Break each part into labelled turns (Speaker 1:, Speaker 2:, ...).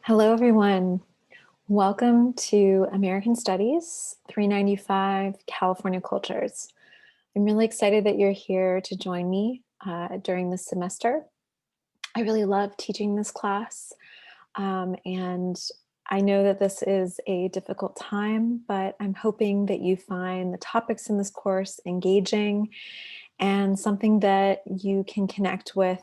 Speaker 1: Hello, everyone. Welcome to American Studies 395 California Cultures. I'm really excited that you're here to join me during this semester. I really love teaching this class, and I know that this is a difficult time, but I'm hoping that you find the topics in this course engaging and something that you can connect with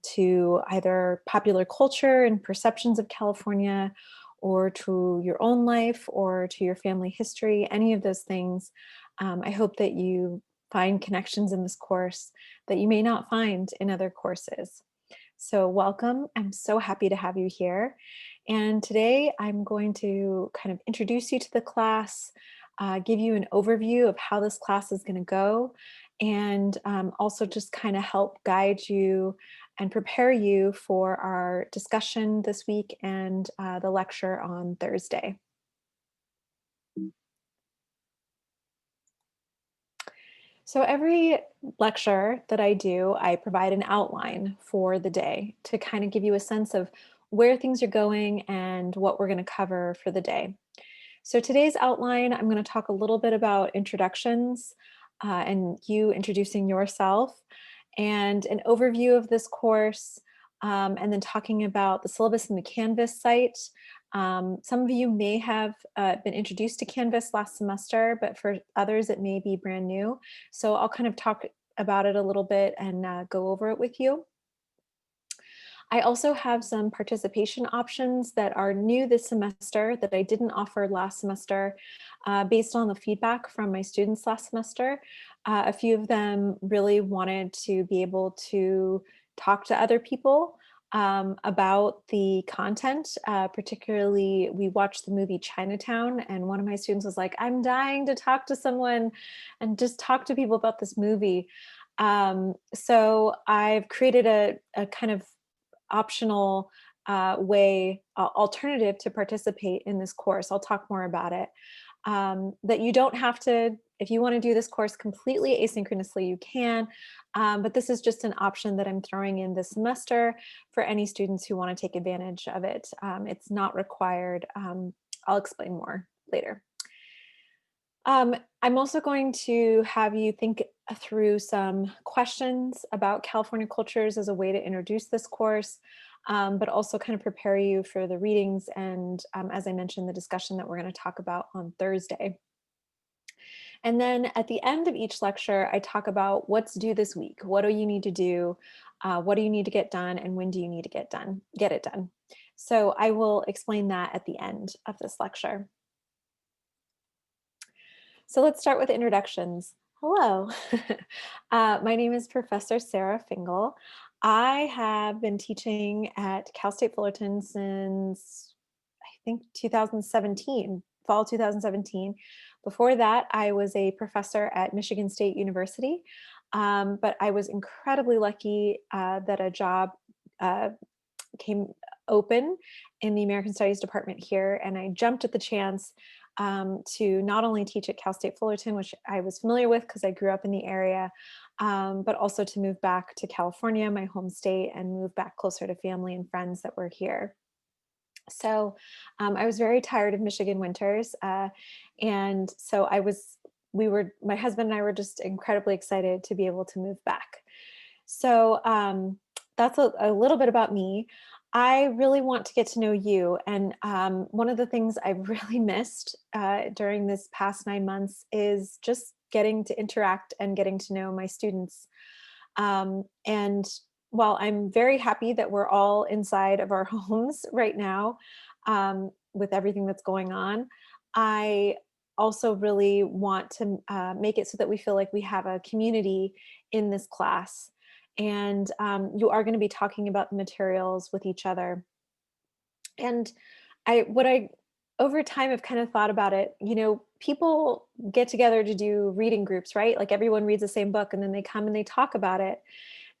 Speaker 1: to either popular culture and perceptions of California, or to your own life, or to your family history, any of those things. I hope that you find connections in this course that you may not find in other courses. So welcome. I'm so happy to have you here. And today I'm going to kind of introduce you to the class, give you an overview of how this class is going to go, and also just kind of help guide you and prepare you for our discussion this week and the lecture on Thursday. So every lecture that I do, I provide an outline for the day to kind of give you a sense of where things are going and what we're going to cover for the day. So today's outline, I'm going to talk a little bit about introductions and you introducing yourself, and an overview of this course, and then talking about the syllabus in the Canvas site. Some of you may have been introduced to Canvas last semester, but for others it may be brand new. So I'll kind of talk about it a little bit and go over it with you. I also have some participation options that are new this semester that I didn't offer last semester, based on the feedback from my students last semester. A few of them really wanted to be able to talk to other people about the content. Particularly, we watched the movie Chinatown, and one of my students was like, I'm dying to talk to someone and just talk to people about this movie. So I've created a kind of optional alternative to participate in this course. I'll talk more about it. That you don't have to, if you want to do this course completely asynchronously, you can. But this is just an option that I'm throwing in this semester for any students who want to take advantage of it. It's not required. I'll explain more later. I'm also going to have you think through some questions about California cultures as a way to introduce this course, but also kind of prepare you for the readings and, as I mentioned, the discussion that we're going to talk about on Thursday. And then at the end of each lecture, I talk about what's due this week. What do you need to do? What do you need to get done? And when do you need to get it done? So I will explain that at the end of this lecture. So let's start with introductions. Hello, my name is Professor Sarah Fingal. I have been teaching at Cal State Fullerton since, I think, 2017, fall 2017. Before that, I was a professor at Michigan State University, but I was incredibly lucky that a job uh, came open in the American Studies department here, and I jumped at the chance to not only teach at Cal State Fullerton, which I was familiar with because I grew up in the area, but also to move back to California, my home state, and move back closer to family and friends that were here. So I was very tired of Michigan winters, and so my husband and I were just incredibly excited to be able to move back. So that's a little bit about me. I really want to get to know you. And one of the things I've really missed during this past 9 months is just getting to interact and getting to know my students. And while I'm very happy that we're all inside of our homes right now, with everything that's going on, I also really want to make it so that we feel like we have a community in this class. And you are going to be talking about the materials with each other. And what I, over time, have kind of thought about it, people get together to do reading groups, right? Like everyone reads the same book and then they come and they talk about it.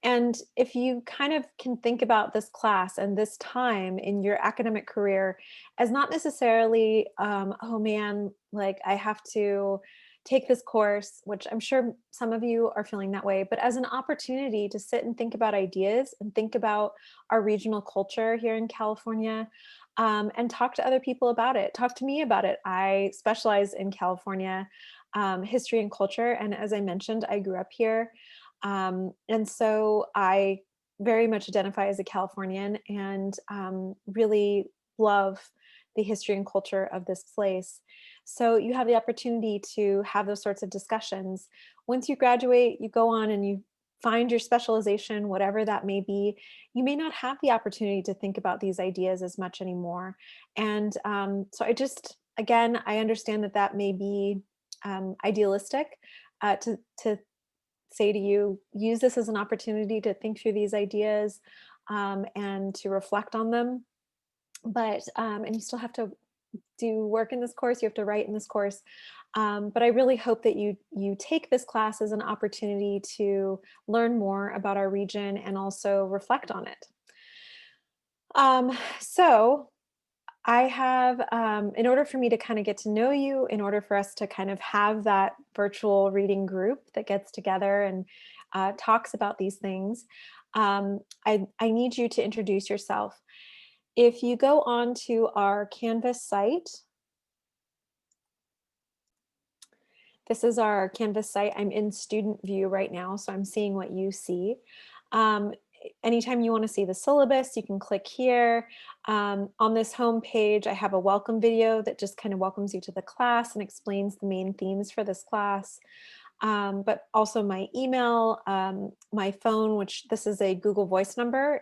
Speaker 1: And if you kind of can think about this class and this time in your academic career as not necessarily, oh man, like I have to take this course, which I'm sure some of you are feeling that way, but as an opportunity to sit and think about ideas and think about our regional culture here in California, and talk to other people about it. Talk to me about it. I specialize in California history and culture. And as I mentioned, I grew up here. And so I very much identify as a Californian and really love the history and culture of this place. So you have the opportunity to have those sorts of discussions. Once you graduate, you go on and you find your specialization, whatever that may be. You may not have the opportunity to think about these ideas as much anymore. And so I just, again, I understand that that may be idealistic to say to you, use this as an opportunity to think through these ideas and to reflect on them. But and you still have to do work in this course, you have to write in this course. But I really hope that you take this class as an opportunity to learn more about our region and also reflect on it. So I have, in order for me to kind of get to know you, in order for us to kind of have that virtual reading group that gets together and talks about these things, I need you to introduce yourself. If you go on to our Canvas site, this is our Canvas site. I'm in student view right now, so I'm seeing what you see. Um, Anytime you want to see the syllabus, you can click here. On this home page, I have a welcome video that just kind of welcomes you to the class and explains the main themes for this class. But also my email, my phone, which this is a Google Voice number.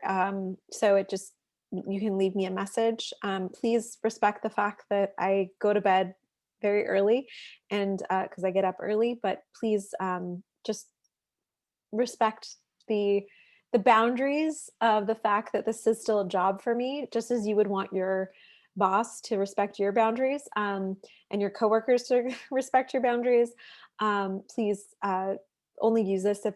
Speaker 1: So it just, you can leave me a message. Please respect the fact that I go to bed very early and because I get up early, but please just respect the the boundaries of the fact that this is still a job for me, just as you would want your boss to respect your boundaries and your coworkers to respect your boundaries. Please only use this if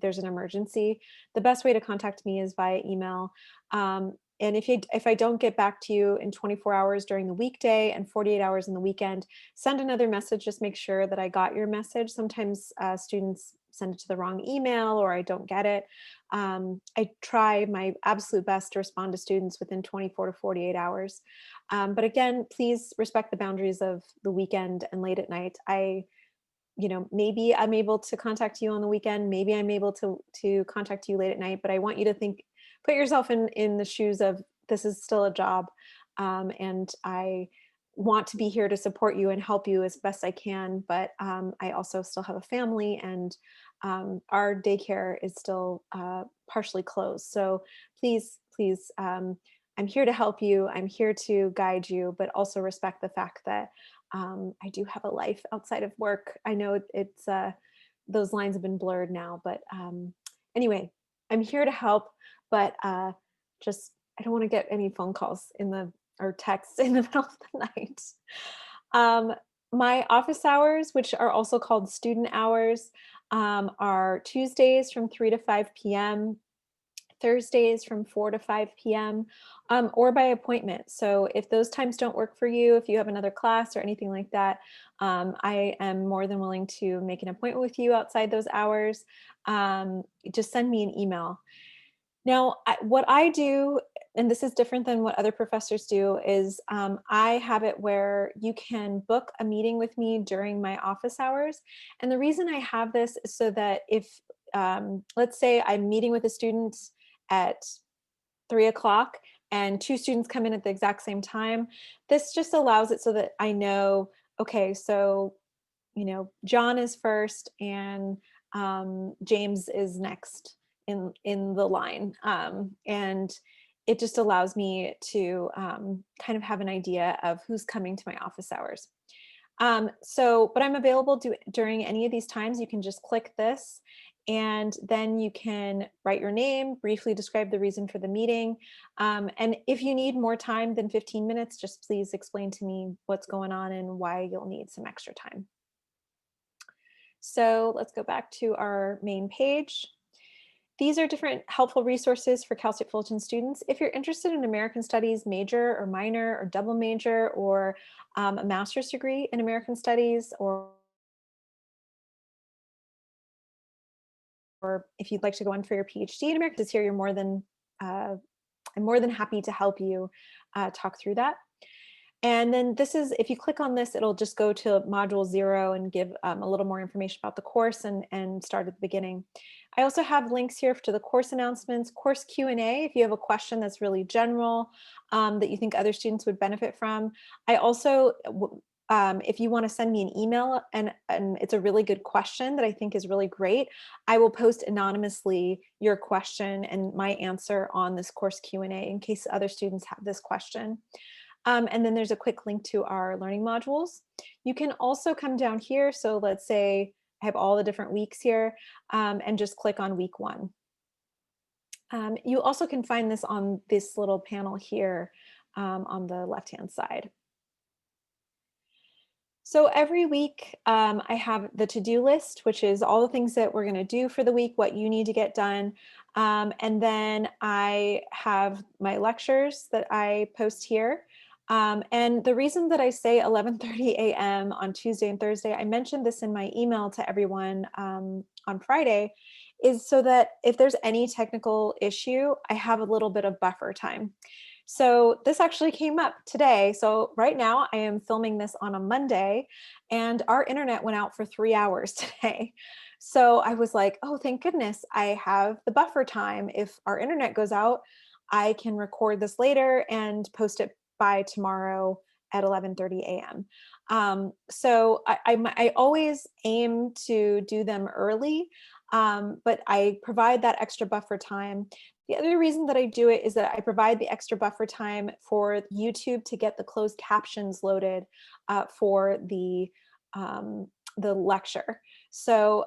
Speaker 1: there's an emergency. The best way to contact me is via email. And if I don't get back to you in 24 hours during the weekday and 48 hours in the weekend, send another message. Just make sure that I got your message. Sometimes students send it to the wrong email or I don't get it. I try my absolute best to respond to students within 24 to 48 hours. But again, please respect the boundaries of the weekend and late at night. Maybe I'm able to contact you on the weekend. Maybe I'm able to contact you late at night, but I want you to put yourself in the shoes of this is still a job. And I want to be here to support you and help you as best I can. But I also still have a family and our daycare is still partially closed. So please, I'm here to help you. I'm here to guide you, but also respect the fact that I do have a life outside of work. I know it's those lines have been blurred now, but anyway, I'm here to help, but just I don't want to get any phone calls or texts in the middle of the night. Um, my office hours, which are also called student hours, are Tuesdays from 3 to 5 p.m., Thursdays from 4 to 5 p.m., or by appointment. So if those times don't work for you, if you have another class or anything like that, I am more than willing to make an appointment with you outside those hours. Just send me an email. Now, what I do, and this is different than what other professors do, is I have it where you can book a meeting with me during my office hours. And the reason I have this is so that if, let's say I'm meeting with a student at 3 o'clock and two students come in at the exact same time, this just allows it so that I know, okay, so, John is first and James is next in the line. And it just allows me to kind of have an idea of who's coming to my office hours. But I'm available during any of these times. You can just click this and then you can write your name, briefly describe the reason for the meeting. And if you need more time than 15 minutes, just please explain to me what's going on and why you'll need some extra time. So let's go back to our main page. These are different helpful resources for Cal State Fullerton students. If you're interested in American Studies major or minor or double major or a master's degree in American Studies or or if you'd like to go on for your PhD in Americas here, I'm more than happy to help you talk through that. And then this is, if you click on this, it'll just go to module 0 and give a little more information about the course and start at the beginning. I also have links here to the course announcements, course Q&A, if you have a question that's really general that you think other students would benefit from. I also, if you want to send me an email and it's a really good question that I think is really great, I will post anonymously your question and my answer on this course Q&A in case other students have this question. And then there's a quick link to our learning modules. You can also come down here. So let's say I have all the different weeks here and just click on week 1. You also can find this on this little panel here on the left-hand side. So every week I have the to-do list, which is all the things that we're going to do for the week, what you need to get done. And then I have my lectures that I post here. And the reason that I say 11:30 a.m. on Tuesday and Thursday, I mentioned this in my email to everyone on Friday, is so that if there's any technical issue, I have a little bit of buffer time. So this actually came up today. So right now I am filming this on a Monday and our internet went out for 3 hours today. So I was like, oh, thank goodness I have the buffer time. If our internet goes out, I can record this later and post it by tomorrow at 11:30 a.m. So I always aim to do them early, but I provide that extra buffer time. The other reason that I do it is that I provide the extra buffer time for YouTube to get the closed captions loaded for the lecture. So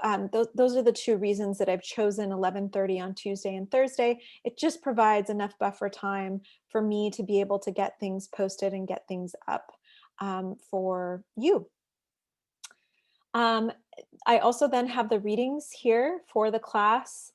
Speaker 1: those are the two reasons that I've chosen 11:30 on Tuesday and Thursday. It just provides enough buffer time for me to be able to get things posted and get things up for you. I also then have the readings here for the class.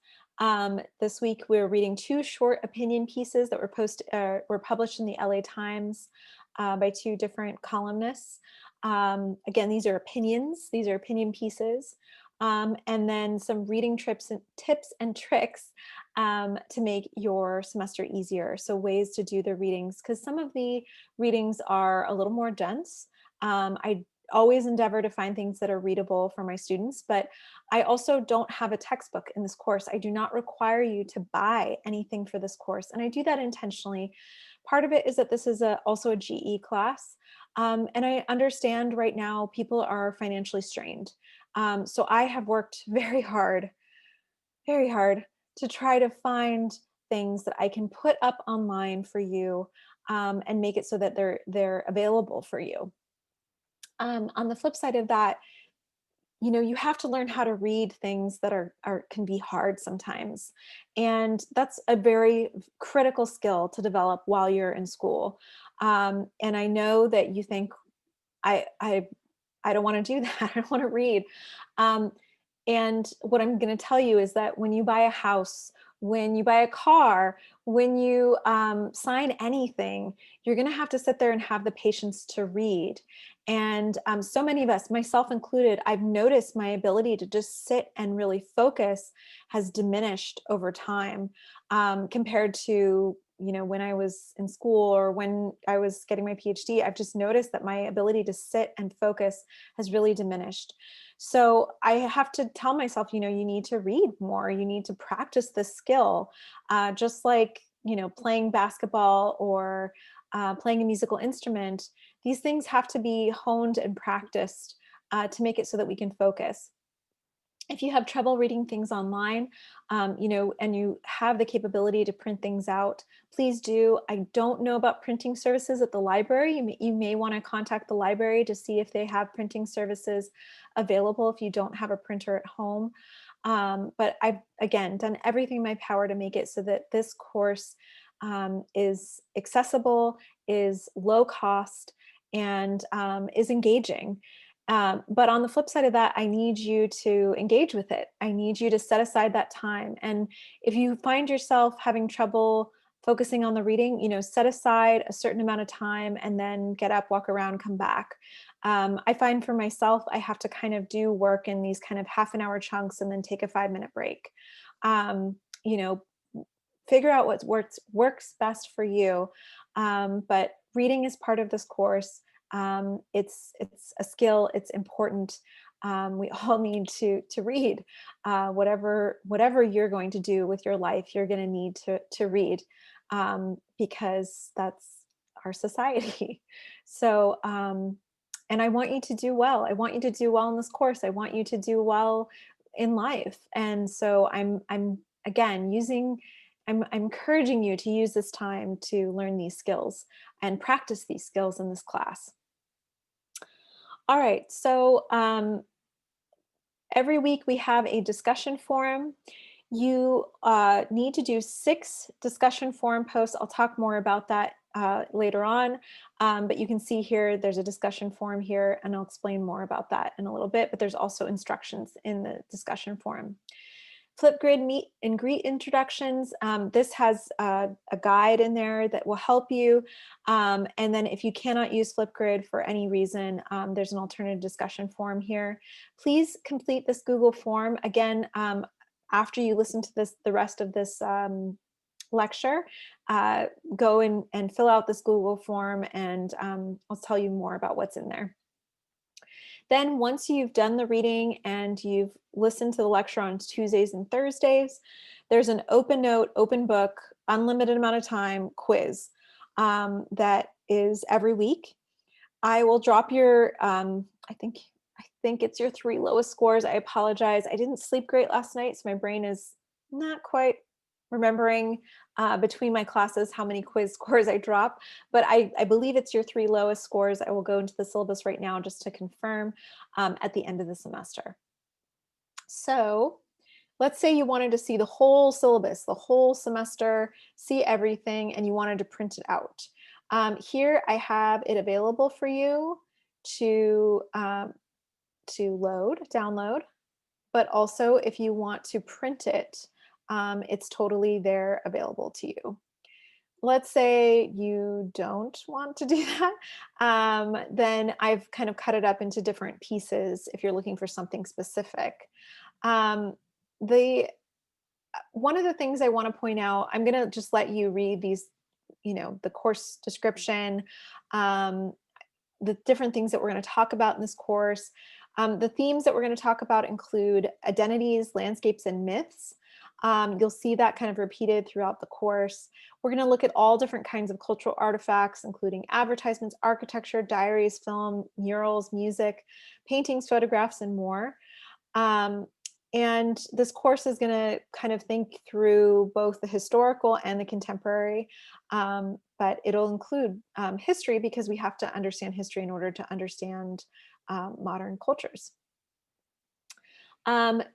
Speaker 1: This week we're reading 2 short opinion pieces that were published in the LA Times by 2 different columnists. Again, these are opinions, these are opinion pieces. And then some reading tips and tricks to make your semester easier. So ways to do the readings, because some of the readings are a little more dense. I always endeavor to find things that are readable for my students, but I also don't have a textbook in this course. I do not require you to buy anything for this course, and I do that intentionally. Part of it is that this is also a GE class, and I understand right now people are financially strained. So I have worked very hard to try to find things that I can put up online for you and make it so that they're available for you. On the flip side of that, you know, you have to learn how to read things that can be hard sometimes. And that's a very critical skill to develop while you're in school. And I know that you think, I, I, I don't want to do that. I don't want to read. Um, and what I'm going to tell you is that when you buy a house, when you buy a car, when you sign anything, you're going to have to sit there and have the patience to read. And so many of us, myself included, I've noticed my ability to just sit and really focus has diminished over time compared to, you know, when I was in school or when I was getting my PhD. I've just noticed that my ability to sit and focus has really diminished. So I have to tell myself, you know, you need to read more, you need to practice this skill, just like, you know, playing basketball or playing a musical instrument. These things have to be honed and practiced to make it so that we can focus. If you have trouble reading things online, you know, and you have the capability to print things out, please do. I don't know about printing services at the library. You may want to contact the library to see if they have printing services available if you don't have a printer at home. But I've, again, done everything in my power to make it so that this course is accessible, is low cost, and is engaging. But on the flip side of that, I need you to engage with it. I need you to set aside that time. And if you find yourself having trouble focusing on the reading, set aside a certain amount of time and then get up, walk around, come back. I find for myself, I have to kind of do work in these kind of half an hour chunks and then take a 5-minute break. Um, you know, Figure out what works best for you. But reading is part of this course. It's a skill. It's important. We all need to read. Whatever you're going to do with your life, you're going to need to read, because that's our society. So, and I want you to do well. I want you to do well in this course. I want you to do well in life. And so I'm again using I'm encouraging you to use this time to learn these skills and practice these skills in this class. All right, so every week we have a discussion forum. You need to do 6 discussion forum posts. I'll talk more about that later on, but you can see here there's a discussion forum here, and I'll explain more about that in a little bit, but there's also instructions in the discussion forum. Flipgrid meet and greet introductions. This has a guide in there that will help you. And then if you cannot use Flipgrid for any reason, there's an alternative discussion forum here. Please complete this Google form. Again, after you listen to the rest of this lecture, go and fill out this Google form, and I'll tell you more about what's in there. Then once you've done the reading and you've listened to the lecture on Tuesdays and Thursdays, there's an open note, open book, unlimited amount of time quiz that is every week. I will drop your, I think it's your 3 lowest scores. I apologize. I didn't sleep great last night, so my brain is not quite remembering between my classes how many quiz scores I drop, but I believe it's your 3 lowest scores. I will go into the syllabus right now just to confirm at the end of the semester. So let's say you wanted to see the whole syllabus, the whole semester, see everything, and you wanted to print it out. Here I have it available for you to download, but also if you want to print it, it's totally there available to you. Let's say you don't want to do that, then I've kind of cut it up into different pieces if you're looking for something specific. Um, the One of the things I want to point out, I'm going to just let you read these, the course description, um, the different things that we're going to talk about in this course. The themes that we're going to talk about include identities, landscapes, and myths. You'll see that kind of repeated throughout the course. We're going to look at all different kinds of cultural artifacts, including advertisements, architecture, diaries, film, murals, music, paintings, photographs, and more. And this course is going to kind of think through both the historical and the contemporary, but it'll include history, because we have to understand history in order to understand modern cultures.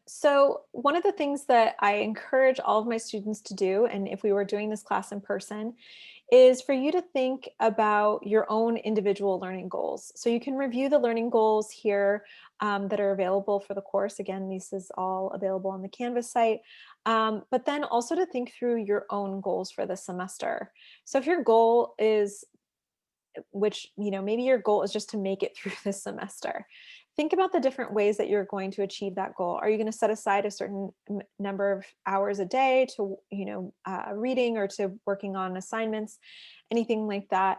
Speaker 1: So one of the things that I encourage all of my students to do, and if we were doing this class in person, is for you to think about your own individual learning goals. So you can review the learning goals here that are available for the course. Again, this is all available on the Canvas site. But then also to think through your own goals for the semester. So if your goal is, maybe your goal is just to make it through this semester, think about the different ways that you're going to achieve that goal. Are you going to set aside a certain number of hours a day to, reading or to working on assignments, anything like that,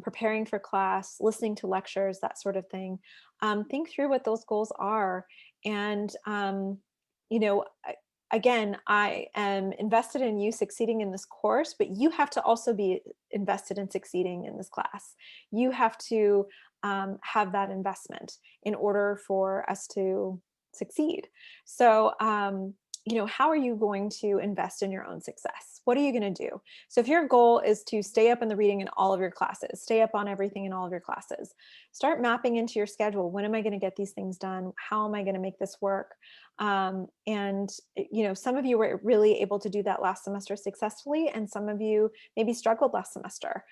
Speaker 1: preparing for class, listening to lectures, that sort of thing. Think through what those goals are. And, you know, I- again, I am invested in you succeeding in this course, but you have to also be invested in succeeding in this class. You have to have that investment in order for us to succeed. So, how are you going to invest in your own success? What are you going to do? So if your goal is to stay up in the reading in all of your classes, stay up on everything in all of your classes, start mapping into your schedule. When am I going to get these things done? How am I going to make this work? And some of you were really able to do that last semester successfully, and some of you maybe struggled last semester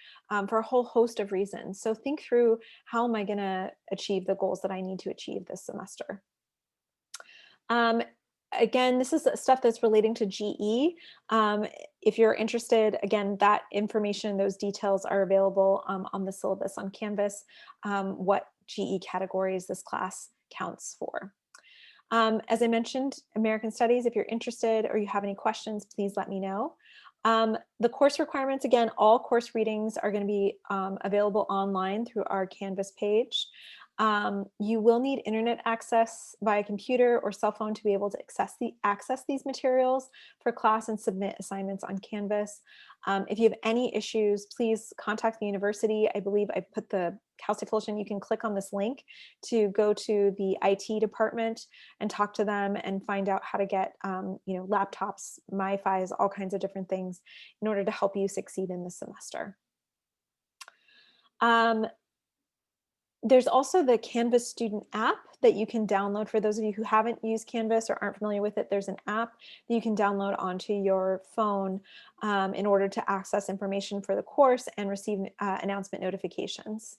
Speaker 1: for a whole host of reasons. So think through, how am I going to achieve the goals that I need to achieve this semester? Again, this is stuff that's relating to GE. If you're interested, again, that information, those details are available on the syllabus on Canvas, what GE categories this class counts for. As I mentioned, American Studies, if you're interested or you have any questions, please let me know. The course requirements, again, all course readings are going to be available online through our Canvas page. You will need internet access via computer or cell phone to be able to access these materials for class and submit assignments on Canvas. If you have any issues, please contact the university. I believe I put the Cal State Fullerton, you can click on this link to go to the IT department and talk to them and find out how to get laptops, MiFis, all kinds of different things in order to help you succeed in this semester. There's also the Canvas student app that you can download. For those of you who haven't used Canvas or aren't familiar with it, there's an app that you can download onto your phone in order to access information for the course and receive announcement notifications.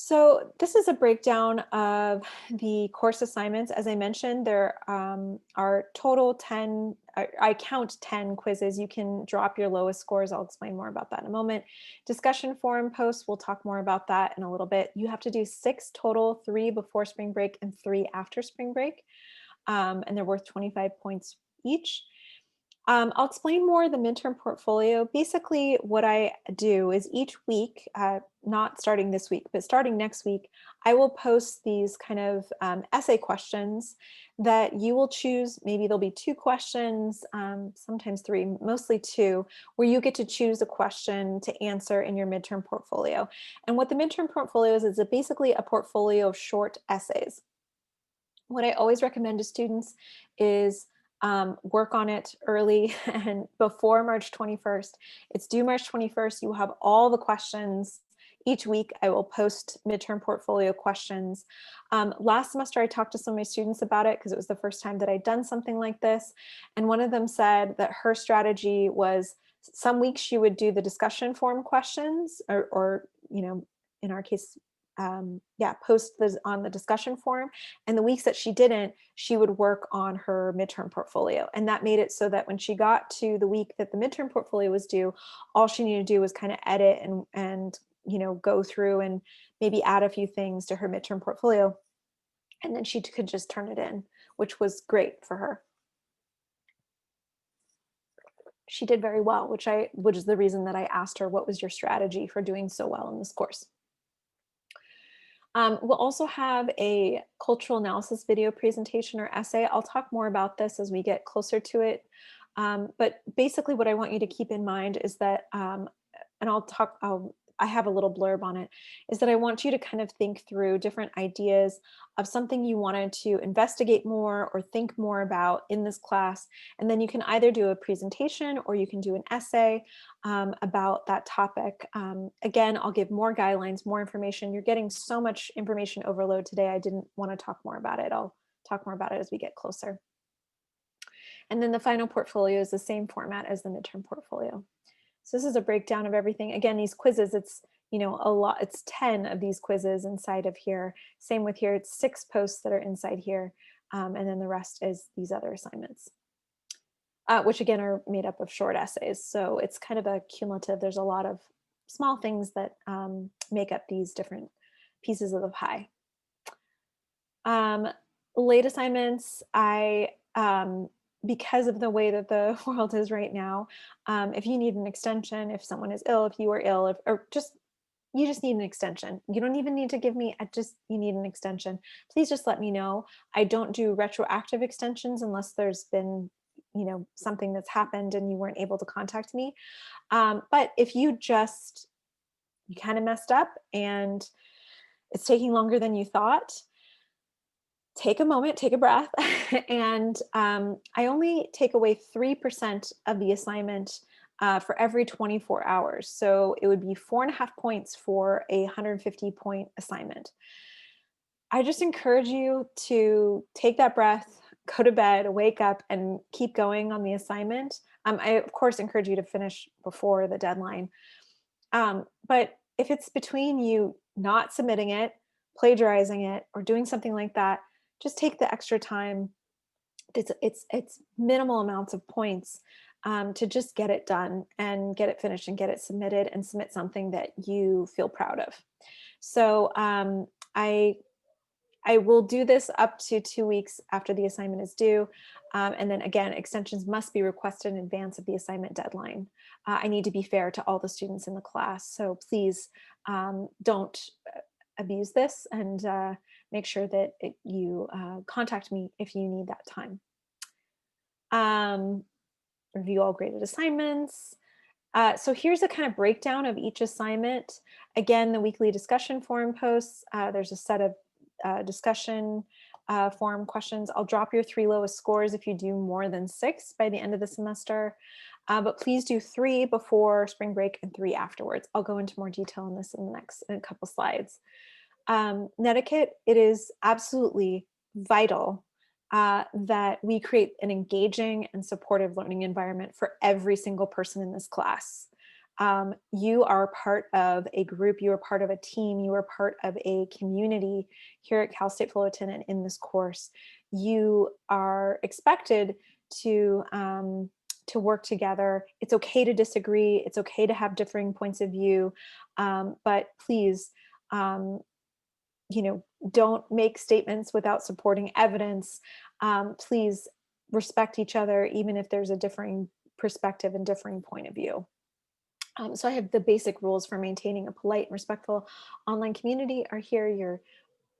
Speaker 1: So this is a breakdown of the course assignments. As I mentioned, there are total 10, I count 10 quizzes. You can drop your lowest scores. I'll explain more about that in a moment. Discussion forum posts, we'll talk more about that in a little bit. You have to do 6 total, 3 before spring break and 3 after spring break. And they're worth 25 points each. I'll explain more the midterm portfolio. Basically, what I do is each week, not starting this week, but starting next week, I will post these kind of essay questions that you will choose. Maybe there'll be 2 questions, sometimes 3, mostly 2, where you get to choose a question to answer in your midterm portfolio. And what the midterm portfolio is basically a portfolio of short essays. What I always recommend to students is work on it early and before March 21st. It's due March 21st. You will have all the questions. Each week, I will post midterm portfolio questions. Last semester, I talked to some of my students about it because it was the first time that I'd done something like this. And one of them said that her strategy was some weeks she would do the discussion forum questions or in our case, post on the discussion forum. And the weeks that she didn't, she would work on her midterm portfolio. And that made it so that when she got to the week that the midterm portfolio was due, all she needed to do was kind of edit and go through and maybe add a few things to her midterm portfolio. And then she could just turn it in, which was great for her. She did very well, which is the reason that I asked her, what was your strategy for doing so well in this course? We'll also have a cultural analysis video presentation or essay. I'll talk more about this as we get closer to it. But basically what I want you to keep in mind is that, I have a little blurb on it, is that I want you to kind of think through different ideas of something you wanted to investigate more or think more about in this class. And then you can either do a presentation or you can do an essay about that topic. Again, I'll give more guidelines, more information. You're getting so much information overload today. I didn't want to talk more about it. I'll talk more about it as we get closer. And then the final portfolio is the same format as the midterm portfolio. So this is a breakdown of everything. Again, these quizzes, it's a lot, it's 10 of these quizzes inside of here. Same with here, it's 6 posts that are inside here. And then the rest is these other assignments, which again are made up of short essays. So it's kind of a cumulative, there's a lot of small things that make up these different pieces of the pie. Late assignments, because of the way that the world is right now, if you need an extension, if someone is ill, if you are ill, you just need an extension. You don't even need to give me, you need an extension. Please just let me know. I don't do retroactive extensions unless there's been, something that's happened and you weren't able to contact me. But if you kind of messed up and it's taking longer than you thought, take a moment, take a breath, and I only take away 3% of the assignment for every 24 hours. So it would be 4.5 points for a 150-point assignment. I just encourage you to take that breath, go to bed, wake up, and keep going on the assignment. I, of course, encourage you to finish before the deadline. But if it's between you not submitting it, plagiarizing it, or doing something like that, just take the extra time, It's minimal amounts of points to just get it done and get it finished and get it submitted and submit something that you feel proud of. So I I will do this up to 2 weeks after the assignment is due. And then again, extensions must be requested in advance of the assignment deadline. I need to be fair to all the students in the class. So please don't abuse this and make sure that you contact me if you need that time. Um, Review all graded assignments. So here's a kind of breakdown of each assignment. Again, the weekly discussion forum posts, there's a set of discussion forum questions. I'll drop your 3 lowest scores if you do more than 6 by the end of the semester. But please do 3 before spring break and 3 afterwards. I'll go into more detail on this in the next in a couple slides. Netiquette, it is absolutely vital that we create an engaging and supportive learning environment for every single person in this class. You are part of a group, you are part of a team, you are part of a community here at Cal State Fullerton and in this course. You are expected to work together. It's okay to disagree. It's okay to have differing points of view, but please, um, don't make statements without supporting evidence. Please respect each other, even if there's a differing perspective and differing point of view. So I have the basic rules for maintaining a polite and respectful online community are here.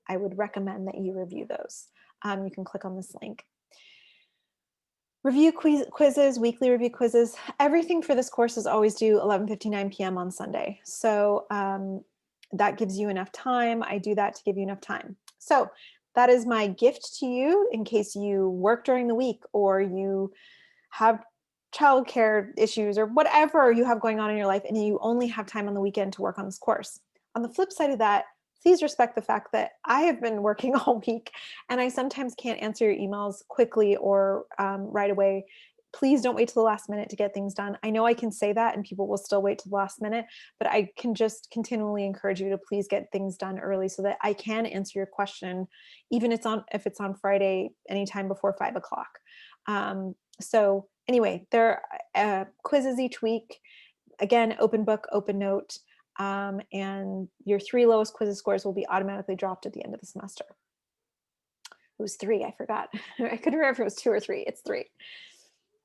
Speaker 1: I would recommend that you review those. You can click on this link. Review quizzes, weekly review quizzes. Everything for this course is always due 11:59 p.m. on Sunday. So that gives you enough time. I do that to give you enough time. So that is my gift to you in case you work during the week or you have childcare issues or whatever you have going on in your life and you only have time on the weekend to work on this course. On the flip side of that, please respect the fact that I have been working all week and I sometimes can't answer your emails quickly or right away. Please don't wait till the last minute to get things done. I know I can say that and people will still wait till the last minute, but I can just continually encourage you to please get things done early so that I can answer your question, even if it's on Friday, anytime before 5 o'clock. So anyway, there are quizzes each week. Again, open book, open note, and your 3 lowest quizzes scores will be automatically dropped at the end of the semester. It was 3, I forgot. I couldn't remember if it was 2 or 3. It's 3.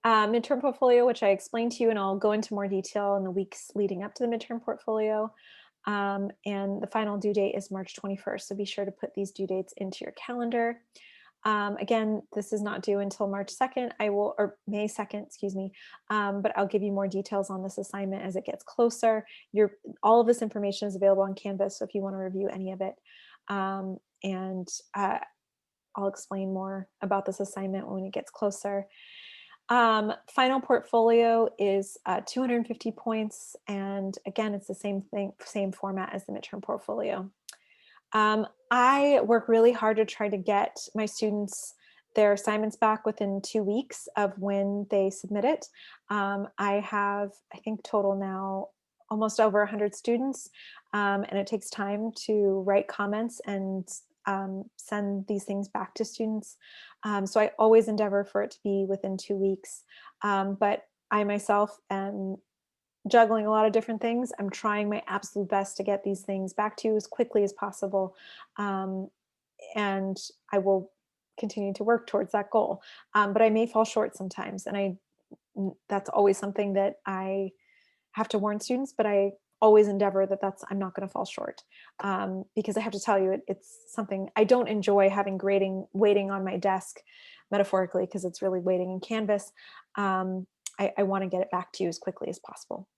Speaker 1: Midterm portfolio, which I explained to you, and I'll go into more detail in the weeks leading up to the midterm portfolio. And the final due date is March 21st. So be sure to put these due dates into your calendar. Again, this is not due until March 2nd. Or May 2nd, excuse me. But I'll give you more details on this assignment as it gets closer. All of this information is available on Canvas, so if you want to review any of it. And I'll explain more about this assignment when it gets closer. Final portfolio is 250 points. And again, it's the same thing, same format as the midterm portfolio. I work really hard to try to get my students their assignments back within 2 weeks of when they submit it. I have, I think total now, almost over 100 students, and it takes time to write comments and send these things back to students. So I always endeavor for it to be within 2 weeks. But I myself am juggling a lot of different things. I'm trying my absolute best to get these things back to you as quickly as possible. And I will continue to work towards that goal. But I may fall short sometimes. And that's always something that I have to warn students, but I always endeavor I'm not going to fall short. Because I have to tell you, it's something I don't enjoy having grading waiting on my desk, metaphorically, because it's really waiting in Canvas. I want to get it back to you as quickly as possible.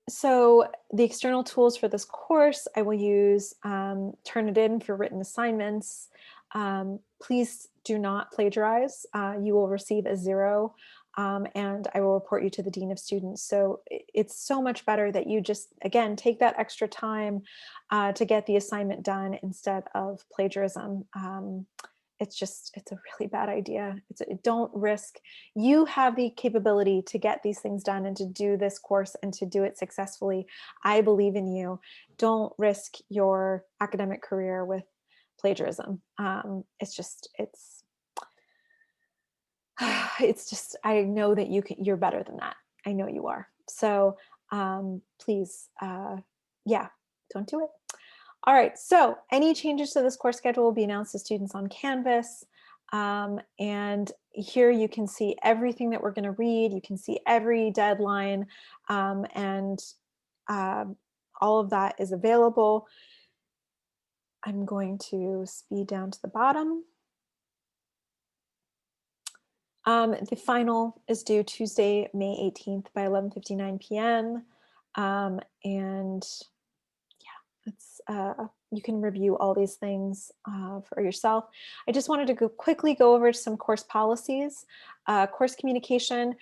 Speaker 1: So the external tools for this course, I will use Turnitin for written assignments. Please do not plagiarize. You will receive a 0, and I will report you to the Dean of Students. So it's so much better that you just, again, take that extra time to get the assignment done instead of plagiarism. It's a really bad idea. Don't risk. You have the capability to get these things done and to do this course and to do it successfully. I believe in you. Don't risk your academic career with plagiarism. It's just, I know that you're better than that. I know you are. So please, yeah, don't do it. All right, so any changes to this course schedule will be announced to students on Canvas. And here you can see everything that we're going to read. You can see every deadline, and uh, all of that is available. I'm going to speed down to the bottom. The final is due Tuesday, May 18th by 11:59 p.m. And it's you can review all these things for yourself. I just wanted to quickly go over some course policies. Course communication,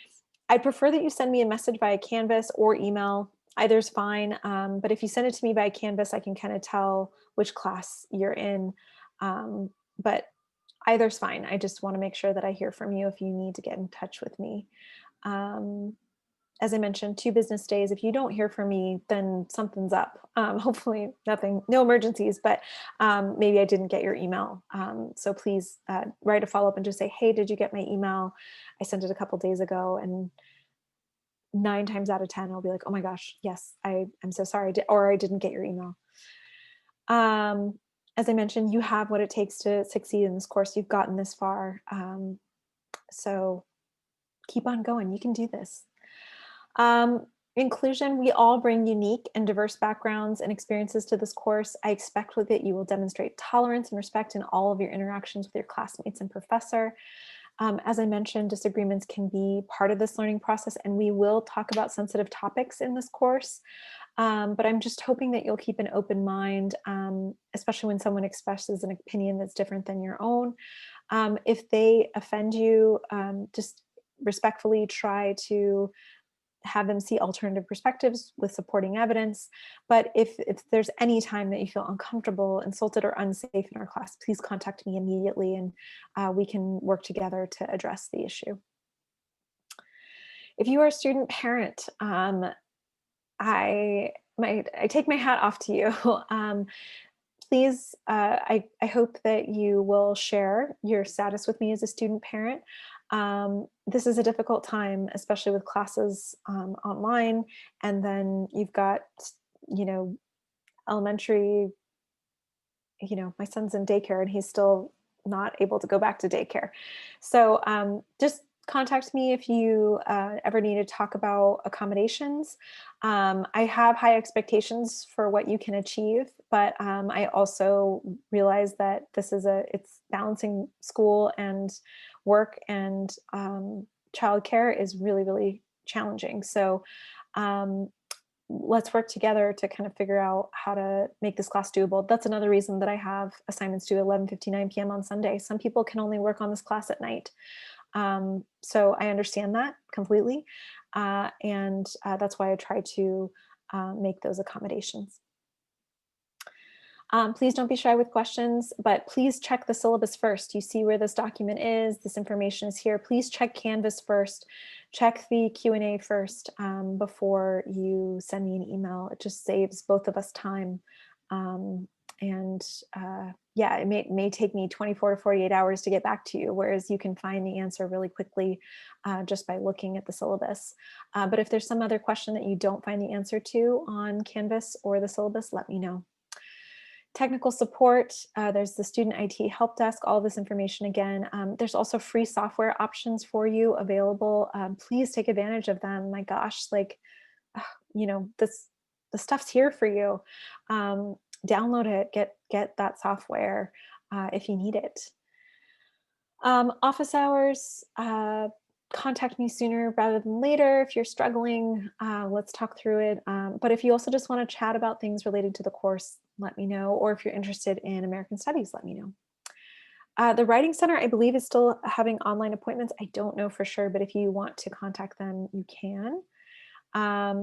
Speaker 1: I prefer that you send me a message via Canvas or email. Either's fine, but if you send it to me by Canvas, I can kind of tell which class you're in. But either's fine. I just want to make sure that I hear from you if you need to get in touch with me. Um, as I mentioned, 2 business days. If you don't hear from me, then something's up. Hopefully nothing, no emergencies, but maybe I didn't get your email. So please write a follow-up and just say, hey, did you get my email? I sent it a couple days ago, and 9 times out of 10, I'll be like, oh my gosh, yes, I'm so sorry, or I didn't get your email. As I mentioned, you have what it takes to succeed in this course. You've gotten this far. So keep on going. You can do this. Inclusion, we all bring unique and diverse backgrounds and experiences to this course. I expect with it you will demonstrate tolerance and respect in all of your interactions with your classmates and professor. As I mentioned, disagreements can be part of this learning process, and we will talk about sensitive topics in this course. But I'm just hoping that you'll keep an open mind, especially when someone expresses an opinion that's different than your own. If they offend you, just respectfully try to have them see alternative perspectives with supporting evidence. But if there's any time that you feel uncomfortable, insulted, or unsafe in our class, please contact me immediately, and we can work together to address the issue. If you are a student parent, I take my hat off to you. Please, I hope that you will share your status with me as a student parent. This is a difficult time, especially with classes online, and then you've got, you know, elementary, my son's in daycare and he's still not able to go back to daycare. So just contact me if you ever need to talk about accommodations. I have high expectations for what you can achieve, but I also realize that it's balancing school and work, and childcare is really, really challenging. So let's work together to kind of figure out how to make this class doable. That's another reason that I have assignments due 11:59 p.m. on Sunday. Some people can only work on this class at night. So I understand that completely. And that's why I try to make those accommodations. Please don't be shy with questions, but please check the syllabus first. You see where this document is, this information is here. Please check Canvas first, check the Q&A first before you send me an email. It just saves both of us time. Yeah, it may take me 24 to 48 hours to get back to you, whereas you can find the answer really quickly just by looking at the syllabus. But if there's some other question that you don't find the answer to on Canvas or the syllabus, let me know. Technical support, there's the student IT help desk, all this information again. There's also free software options for you available. Please take advantage of them. My gosh, like, the stuff's here for you. Download it, get that software if you need it. Office hours, contact me sooner rather than later if you're struggling. Let's talk through it. But if you also just want to chat about things related to the course, let me know. Or if you're interested in American Studies, let me know. The Writing Center, I believe, is still having online appointments. I don't know for sure, but if you want to contact them, you can.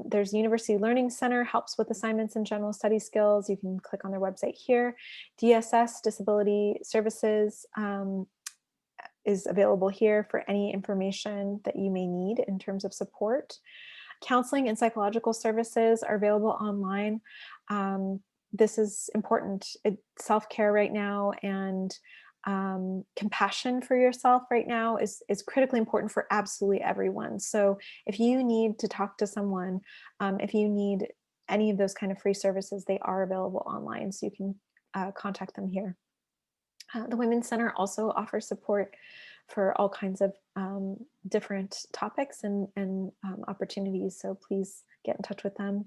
Speaker 1: There's University Learning Center, helps with assignments and general study skills. You can click on their website here. DSS, Disability Services, is available here for any information that you may need in terms of support. Counseling and psychological services are available online. this is important. Self-care right now and compassion for yourself right now is critically important for absolutely everyone. So if you need to talk to someone, if you need any of those kind of free services, they are available online, so you can contact them here. The Women's Center also offers support for all kinds of different topics and opportunities, so please get in touch with them.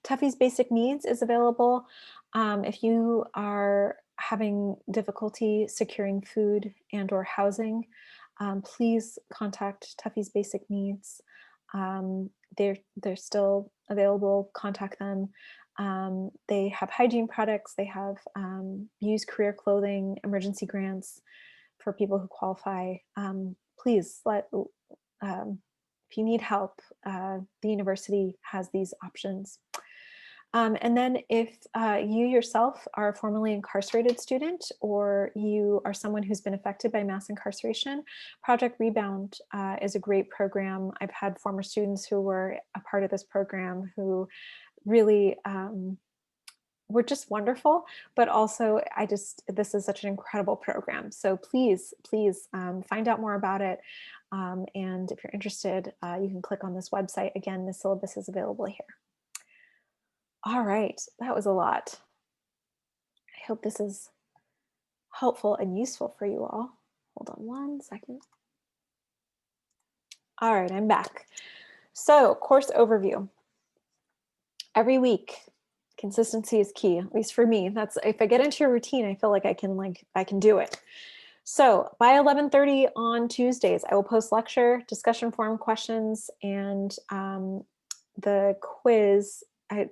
Speaker 1: Tuffy's Basic Needs is available. If you are having difficulty securing food and or housing, please contact Tuffy's Basic Needs. They're still available. Contact them. They have hygiene products. They have used career clothing, emergency grants for people who qualify. Please if you need help, the university has these options. And then if you yourself are a formerly incarcerated student, or you are someone who's been affected by mass incarceration, Project Rebound is a great program. I've had former students who were a part of this program who really were just wonderful, but also this is such an incredible program. So please find out more about it. And if you're interested, you can click on this website. Again, the syllabus is available here. All right, that was a lot. I hope this is helpful and useful for you all. Hold on one second. All right, I'm back. So, course overview. Every week, consistency is key, at least for me. That's if I get into a routine, I feel like I can do it. So by 11:30 on Tuesdays, I will post lecture, discussion forum questions, and the quiz. I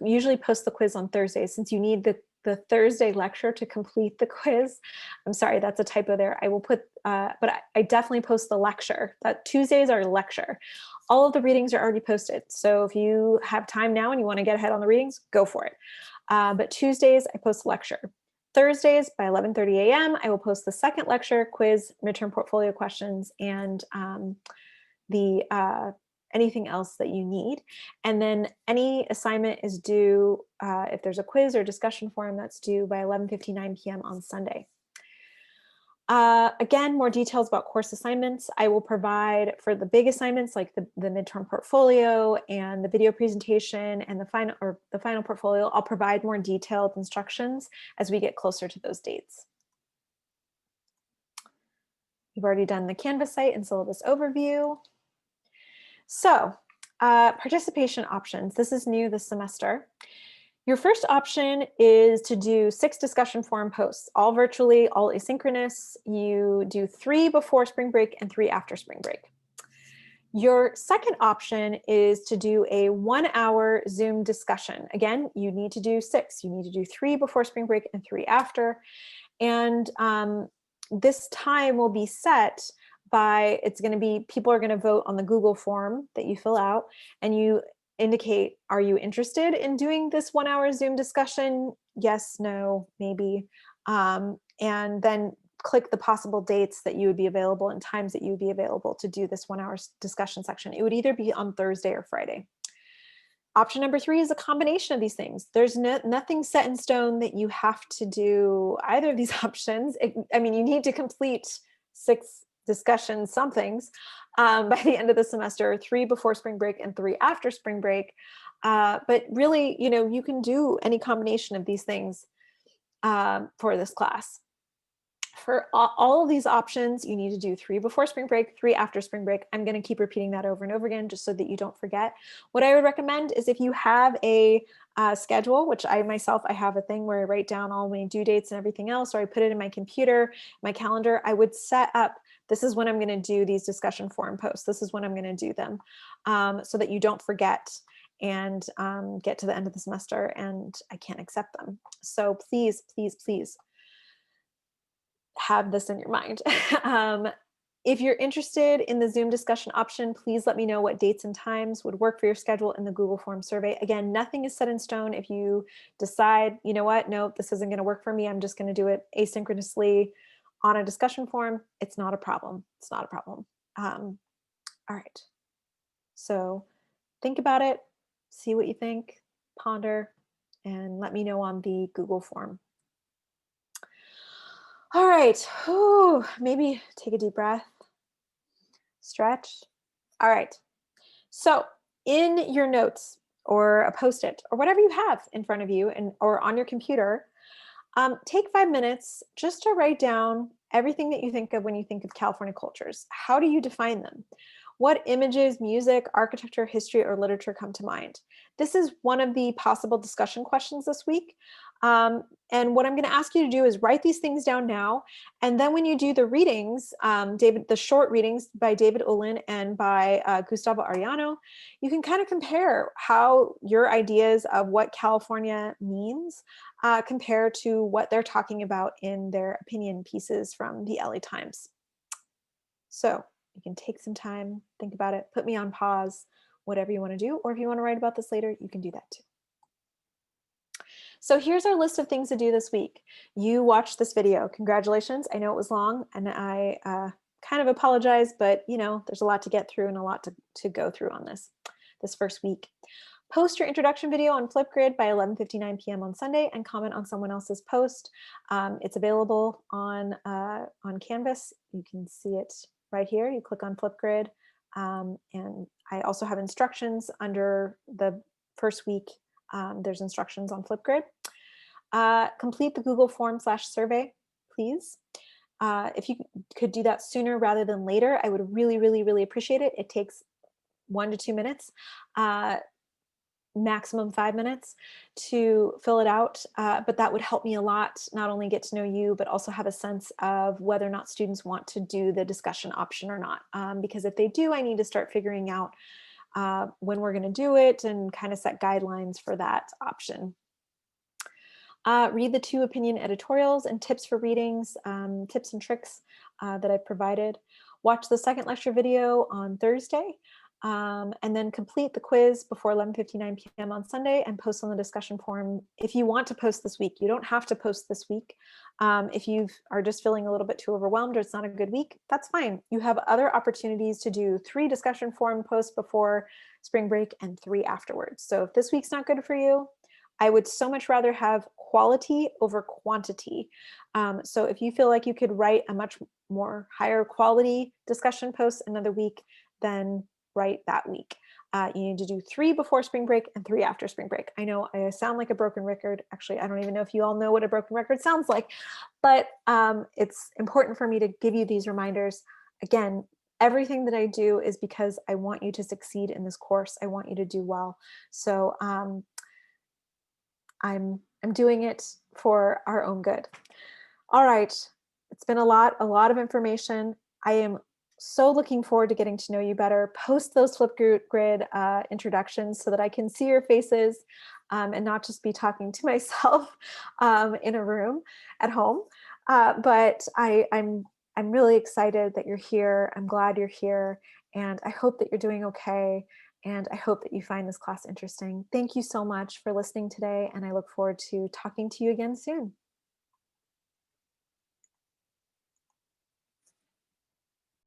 Speaker 1: usually post the quiz on Thursdays, since you need the Thursday lecture to complete the quiz. I'm sorry, that's a typo there. I will put, but I definitely post the lecture. That Tuesdays are lecture. All of the readings are already posted. So if you have time now and you want to get ahead on the readings, go for it. But Tuesdays, I post lecture. Thursdays by 11:30 a.m., I will post the second lecture, quiz, midterm portfolio questions, and anything else that you need. And then any assignment is due, if there's a quiz or discussion forum, that's due by 11:59 p.m. on Sunday. Again, more details about course assignments I will provide for the big assignments, like the midterm portfolio and the video presentation and the final portfolio. I'll provide more detailed instructions as we get closer to those dates. We've already done the Canvas site and syllabus overview. So participation options. This is new this semester. Your first option is to do 6 discussion forum posts, all virtually, all asynchronous. You do 3 before spring break and 3 after spring break. Your second option is to do a 1-hour Zoom discussion. Again, you need to do 6. You need to do 3 before spring break and 3 after. And this time will be set by, people are going to vote on the Google form that you fill out, and you indicate, are you interested in doing this 1-hour Zoom discussion? Yes, no, maybe. And then click the possible dates that you would be available and times that you would be available to do this 1-hour discussion section. It would either be on Thursday or Friday. Option number 3 is a combination of these things. There's nothing set in stone that you have to do either of these options. You need to complete 6 discussion somethings by the end of the semester, 3 before spring break and 3 after spring break. But really, you can do any combination of these things for this class. For all of these options, you need to do 3 before spring break, 3 after spring break. I'm going to keep repeating that over and over again, just so that you don't forget. What I would recommend is, if you have a schedule, which I have a thing where I write down all my due dates and everything else, or I put it in my computer, my calendar, I would set up, this is when I'm going to do these discussion forum posts. This is when I'm going to do them, so that you don't forget and get to the end of the semester and I can't accept them. So please, please, please have this in your mind. If you're interested in the Zoom discussion option, please let me know what dates and times would work for your schedule in the Google Form survey. Again, nothing is set in stone. If you decide, you know what, no, this isn't going to work for me, I'm just going to do it asynchronously on a discussion forum, it's not a problem. It's not a problem. All right. So think about it, see what you think, ponder, and let me know on the Google form. All right, whew, maybe take a deep breath, stretch. All right, so in your notes or a Post-it or whatever you have in front of you and or on your computer, take 5 minutes just to write down everything that you think of when you think of California cultures. How do you define them? What images, music, architecture, history, or literature come to mind? This is one of the possible discussion questions this week. And what I'm going to ask you to do is write these things down now. And then when you do the readings, the short readings by David Ulin and by Gustavo Arellano, you can kind of compare how your ideas of what California means compare to what they're talking about in their opinion pieces from the LA Times. So you can take some time, think about it, put me on pause, whatever you want to do, or if you want to write about this later, you can do that too. So here's our list of things to do this week. You watched this video. Congratulations. I know it was long and I kind of apologize, but there's a lot to get through and a lot to go through on this first week. Post your introduction video on Flipgrid by 11:59 p.m. on Sunday and comment on someone else's post. It's available on Canvas. You can see it right here. You click on Flipgrid. And I also have instructions under the first week. There's instructions on Flipgrid. Complete the Google form/survey, please. If you could do that sooner rather than later, I would really, really, really appreciate it. It takes 1 to 2 minutes. Maximum 5 minutes to fill it out, but that would help me a lot, not only get to know you, but also have a sense of whether or not students want to do the discussion option or not. Because if they do, I need to start figuring out when we're going to do it and kind of set guidelines for that option. Read the 2 opinion editorials and tips for readings, tips and tricks that I've provided. Watch the second lecture video on Thursday. And then complete the quiz before 11:59 p.m. on Sunday and post on the discussion forum if you want to post this week. You don't have to post this week. If you are just feeling a little bit too overwhelmed or it's not a good week, that's fine. You have other opportunities to do 3 discussion forum posts before spring break and 3 afterwards. So if this week's not good for you, I would so much rather have quality over quantity. So if you feel like you could write a much more higher quality discussion post another week, then write that week. You need to do 3 before spring break and 3 after spring break. I know I sound like a broken record. Actually, I don't even know if you all know what a broken record sounds like, but it's important for me to give you these reminders. Again, everything that I do is because I want you to succeed in this course. I want you to do well. So I'm doing it for our own good. All right, it's been a lot of information. I am so looking forward to getting to know you better. Post those Flipgrid introductions so that I can see your faces and not just be talking to myself in a room at home. But I'm really excited that you're here. I'm glad you're here, and I hope that you're doing okay. And I hope that you find this class interesting. Thank you so much for listening today, and I look forward to talking to you again soon.